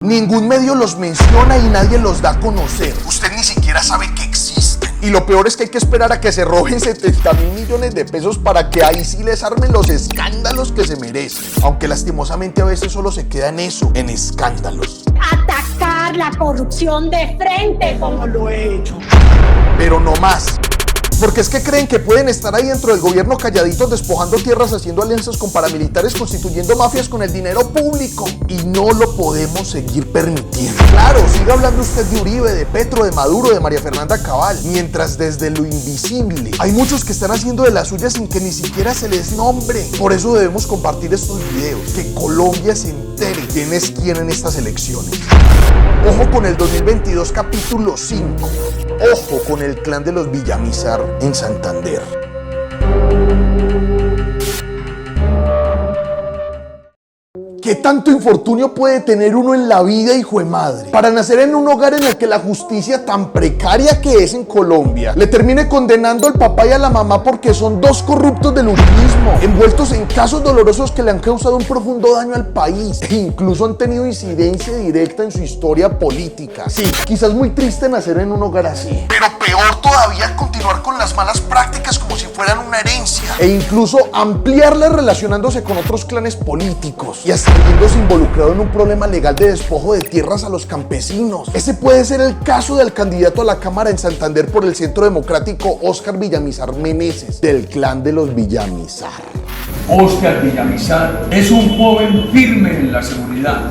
Ningún medio los menciona y nadie los da a conocer. Usted ni siquiera sabe que existen. Y lo peor es que hay que esperar a que se roben 70.000 millones de pesos para que ahí sí les armen los escándalos que se merecen. Aunque lastimosamente a veces solo se queda en eso, en escándalos. Atacar la corrupción de frente como lo he hecho. Pero no más. Porque es que creen que pueden estar ahí dentro del gobierno calladitos, despojando tierras, haciendo alianzas con paramilitares, constituyendo mafias con el dinero público. Y no lo podemos seguir permitiendo. Claro, siga hablando usted de Uribe, de Petro, de Maduro, de María Fernanda Cabal. Mientras desde lo invisible hay muchos que están haciendo de las suyas sin que ni siquiera se les nombre. Por eso debemos compartir estos videos. Que Colombia se entere quién es quién en estas elecciones. Ojo con el 2022 capítulo 5. Ojo con el clan de los Villamizar en Santander. ¿Qué tanto infortunio puede tener uno en la vida, hijo de madre, para nacer en un hogar en el que la justicia tan precaria que es en Colombia le termine condenando al papá y a la mamá porque son dos corruptos del uribismo, envueltos en casos dolorosos que le han causado un profundo daño al país e incluso han tenido incidencia directa en su historia política? Sí, quizás muy triste nacer en un hogar así, pero peor todavía continuar con las malas prácticas como si fueran una herencia e incluso ampliarlas relacionándose con otros clanes políticos y hasta viéndose involucrado en un problema legal de despojo de tierras a los campesinos. Ese puede ser el caso del candidato a la Cámara en Santander por el Centro Democrático, Óscar Villamizar Meneses, del clan de los Villamizar. Óscar Villamizar es un joven firme en la seguridad.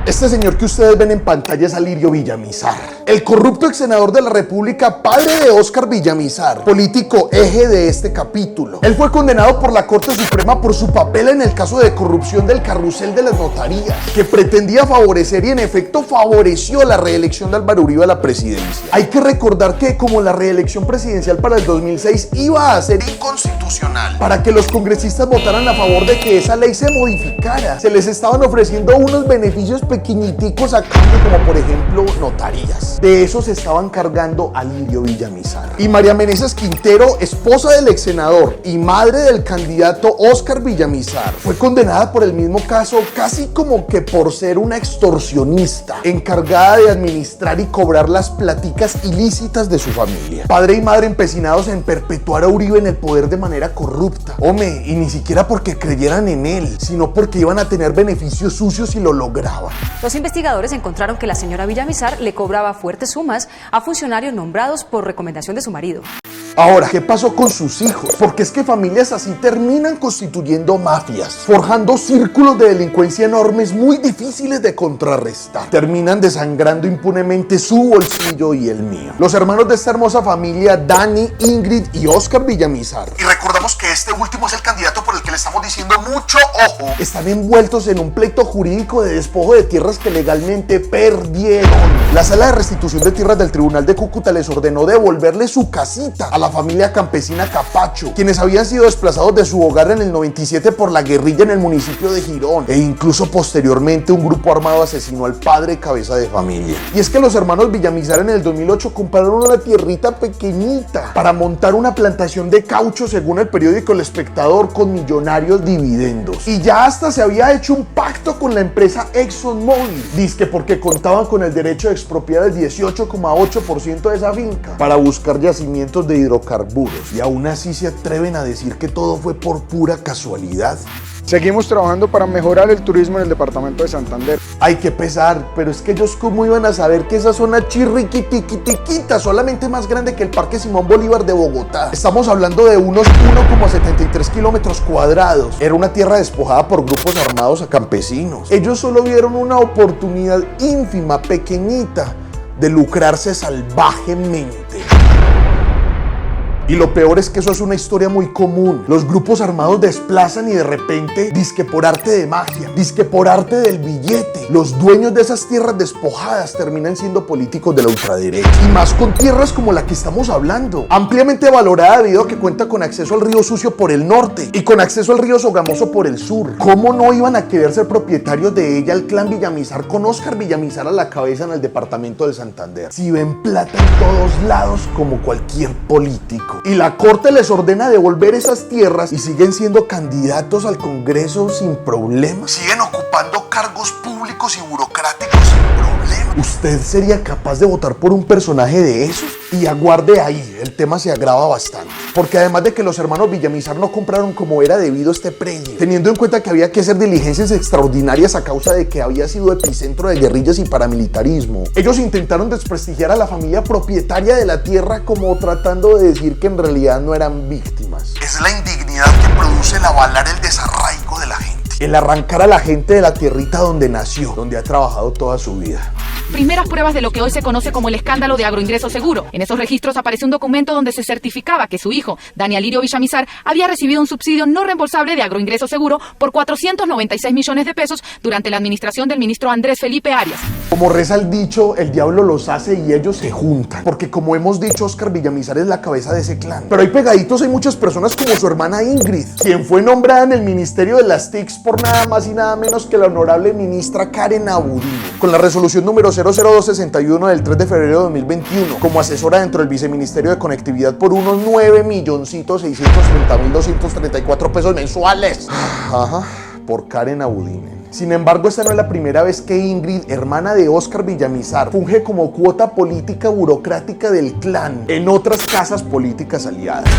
Este señor que ustedes ven en pantalla es Alirio Villamizar, el corrupto ex senador de la República, padre de Óscar Villamizar, político eje de este capítulo. Él fue condenado por la Corte Suprema por su papel en el caso de corrupción del carrusel de las notarías, que pretendía favorecer y en efecto favoreció la reelección de Álvaro Uribe a la presidencia. Hay que recordar que como la reelección presidencial para el 2006 iba a ser inconstitucional, para que los congresistas votaran a favor de que esa ley se modificara, se les estaban ofreciendo unos beneficios pequeñiticos a cambio, como por ejemplo notarías. De eso se estaban cargando Alirio Villamizar. Y María Meneses Quintero, esposa del ex senador y madre del candidato Óscar Villamizar, fue condenada por el mismo caso, casi como que por ser una extorsionista encargada de administrar y cobrar las platicas ilícitas de su familia. Padre y madre empecinados en perpetuar a Uribe en el poder de manera corrupta. Hombre, y ni siquiera porque creyeran en él, sino porque iban a tener beneficios sucios y lo lograban. Los investigadores encontraron que la señora Villamizar le cobraba fuertes sumas a funcionarios nombrados por recomendación de su marido. Ahora, ¿qué pasó con sus hijos? Porque es que familias así terminan constituyendo mafias, forjando círculos de delincuencia enormes muy difíciles de contrarrestar. Terminan desangrando impunemente su bolsillo y el mío. Los hermanos de esta hermosa familia, Dani, Ingrid y Óscar Villamizar, y recordamos que este último es el candidato por el que le estamos diciendo mucho ojo, están envueltos en un pleito jurídico de despojo de tierras que legalmente perdieron. La Sala de Restitución de Tierras del Tribunal de Cúcuta les ordenó devolverle su casita a la familia campesina Capacho, quienes habían sido desplazados de su hogar en el 97 por la guerrilla en el municipio de Girón, e incluso posteriormente un grupo armado asesinó al padre cabeza de familia. Y es que los hermanos Villamizar en el 2008 compraron una tierrita pequeñita para montar una plantación de caucho, según el periódico El Espectador, con millonarios dividendos. Y ya hasta se había hecho un pacto con la empresa ExxonMobil, dizque porque contaban con el derecho de expropiar el 18,8% de esa finca para buscar yacimientos de hidrocarburos, y aún así se atreven a decir que todo fue por pura casualidad. Seguimos trabajando para mejorar el turismo en el departamento de Santander. Hay que pesar, pero es que ellos cómo iban a saber que esa zona chirriquitiquitiquita, solamente más grande que el Parque Simón Bolívar de Bogotá. Estamos hablando de unos 1,73 kilómetros cuadrados. Era una tierra despojada por grupos armados a campesinos. Ellos solo vieron una oportunidad ínfima, pequeñita, de lucrarse salvajemente. Y lo peor es que eso es una historia muy común. Los grupos armados desplazan y de repente, dizque por arte de magia, dizque por arte del billete, los dueños de esas tierras despojadas terminan siendo políticos de la ultraderecha. Y más con tierras como la que estamos hablando, ampliamente valorada debido a que cuenta con acceso al río Sucio por el norte y con acceso al río Sogamoso por el sur. ¿Cómo no iban a querer ser propietarios de ella el clan Villamizar con Óscar Villamizar a la cabeza en el departamento de Santander? Si ven plata en todos lados como cualquier político. Y la corte les ordena devolver esas tierras y siguen siendo candidatos al Congreso sin problemas. Siguen ocupando cargos públicos públicos y burocráticos sin problema. ¿Usted sería capaz de votar por un personaje de esos? Y aguarde ahí, el tema se agrava bastante. Porque además de que los hermanos Villamizar no compraron como era debido este predio, teniendo en cuenta que había que hacer diligencias extraordinarias a causa de que había sido epicentro de guerrillas y paramilitarismo, ellos intentaron desprestigiar a la familia propietaria de la tierra como tratando de decir que en realidad no eran víctimas. Es la indignidad que produce el avalar el desarraigo de la gente. El arrancar a la gente de la tierrita donde nació, donde ha trabajado toda su vida. Primeras pruebas de lo que hoy se conoce como el escándalo de Agroingreso Seguro. En esos registros aparece un documento donde se certificaba que su hijo, Dani Alirio Villamizar, había recibido un subsidio no reembolsable de Agroingreso Seguro por 496 millones de pesos durante la administración del ministro Andrés Felipe Arias. Como reza el dicho, el diablo los hace y ellos se juntan. Porque como hemos dicho, Óscar Villamizar es la cabeza de ese clan. Pero ahí pegaditos hay muchas personas como su hermana Ingrid, quien fue nombrada en el Ministerio de las TICs por nada más y nada menos que la honorable ministra Karen Abudino, con la resolución número 00261 del 3 de febrero de 2021, como asesora dentro del Viceministerio de Conectividad por unos 9.630.234 pesos mensuales. Ajá, por Karen Abudinen. Sin embargo, esta no es la primera vez que Ingrid, hermana de Óscar Villamizar, funge como cuota política burocrática del clan en otras casas políticas aliadas.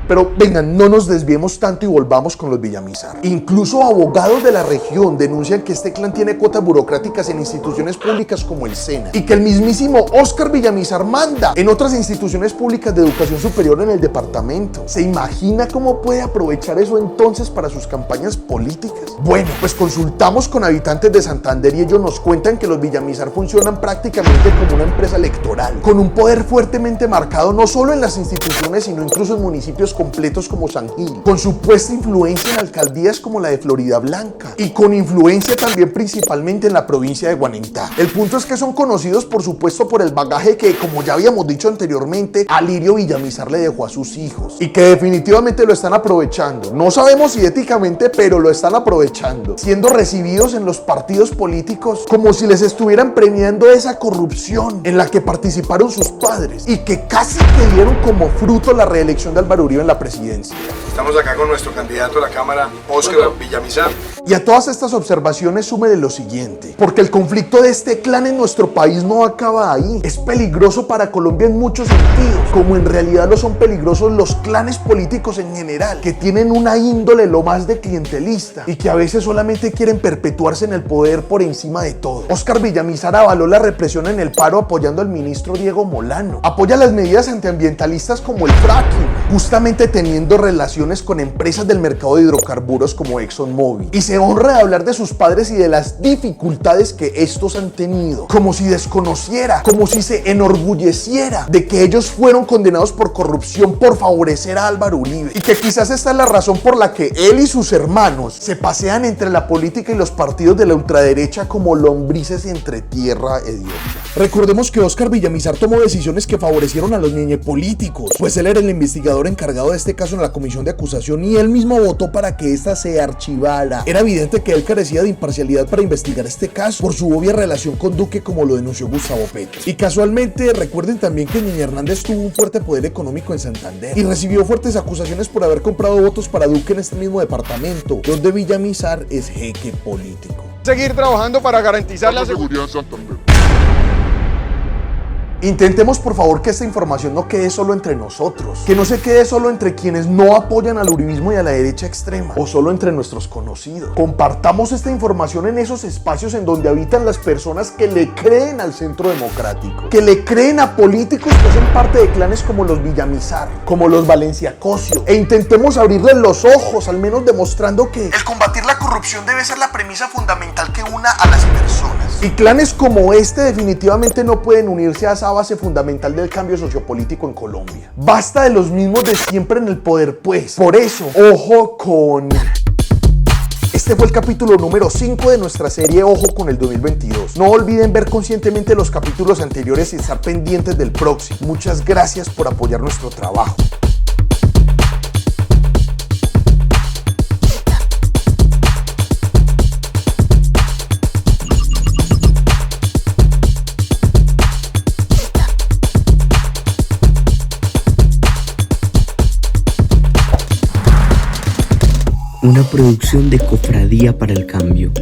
Pero vengan, no nos desviemos tanto y volvamos con los Villamizar. Incluso abogados de la región denuncian que este clan tiene cuotas burocráticas en instituciones públicas como el SENA y que el mismísimo Óscar Villamizar manda en otras instituciones públicas de educación superior en el departamento. ¿Se imagina cómo puede aprovechar eso entonces para sus campañas políticas? Bueno, pues consultamos con habitantes de Santander y ellos nos cuentan que los Villamizar funcionan prácticamente como una empresa electoral, con un poder fuertemente marcado no solo en las instituciones, sino incluso en municipios completos como San Gil, con supuesta influencia en alcaldías como la de Florida Blanca y con influencia también principalmente en la provincia de Guanentá. El punto es que son conocidos por supuesto por el bagaje que, como ya habíamos dicho anteriormente, Alirio Villamizar le dejó a sus hijos y que definitivamente lo están aprovechando. No sabemos si éticamente, pero lo están aprovechando, siendo recibidos en los partidos políticos como si les estuvieran premiando esa corrupción en la que participaron sus padres y que casi que dieron como fruto la reelección de Álvaro Uribe en la presidencia. Estamos acá con nuestro candidato a la Cámara, Óscar Villamizar. Y a todas estas observaciones súmele lo siguiente, porque el conflicto de este clan en nuestro país no acaba ahí. Es peligroso para Colombia en muchos sentidos, como en realidad lo son peligrosos los clanes políticos en general, que tienen una índole lo más de clientelista y que a veces solamente quieren perpetuarse en el poder por encima de todo. Óscar Villamizar avaló la represión en el paro apoyando al ministro Diego Molano. Apoya las medidas antiambientalistas como el fracking, justamente teniendo relaciones con empresas del mercado de hidrocarburos como ExxonMobil. Y se honra de hablar de sus padres y de las dificultades que estos han tenido, como si desconociera, como si se enorgulleciera de que ellos fueron condenados por corrupción por favorecer a Álvaro Uribe, y que quizás esta es la razón por la que él y sus hermanos se pasean entre la política y los partidos de la ultraderecha como lombrices entre tierra hedionda. Recordemos que Óscar Villamizar tomó decisiones que favorecieron a los políticos, pues él era el investigador encargado de este caso en la comisión de acusación y él mismo votó para que esta se archivara. Era evidente que él carecía de imparcialidad para investigar este caso por su obvia relación con Duque, como lo denunció Gustavo Petro. Y casualmente recuerden también que Niña Hernández tuvo un fuerte poder económico en Santander y recibió fuertes acusaciones por haber comprado votos para Duque en este mismo departamento, donde Villamizar es jeque político. Seguir trabajando para garantizar la seguridad en Santander. Intentemos por favor que esta información no quede solo entre nosotros, que no se quede solo entre quienes no apoyan al uribismo y a la derecha extrema, o solo entre nuestros conocidos. Compartamos esta información en esos espacios en donde habitan las personas que le creen al centro democrático, que le creen a políticos que hacen parte de clanes como los Villamizar, como los Valencia Cosio, e intentemos abrirles los ojos, al menos demostrando que el combatir la corrupción debe ser la premisa fundamental que una a las personas. Y clanes como este definitivamente no pueden unirse a esa base fundamental del cambio sociopolítico en Colombia. Basta de los mismos de siempre en el poder, pues. Por eso, ojo con... Este fue el capítulo número 5 de nuestra serie Ojo con el 2022. No olviden ver conscientemente los capítulos anteriores y estar pendientes del próximo. Muchas gracias por apoyar nuestro trabajo. Una producción de Cofradía para el Cambio.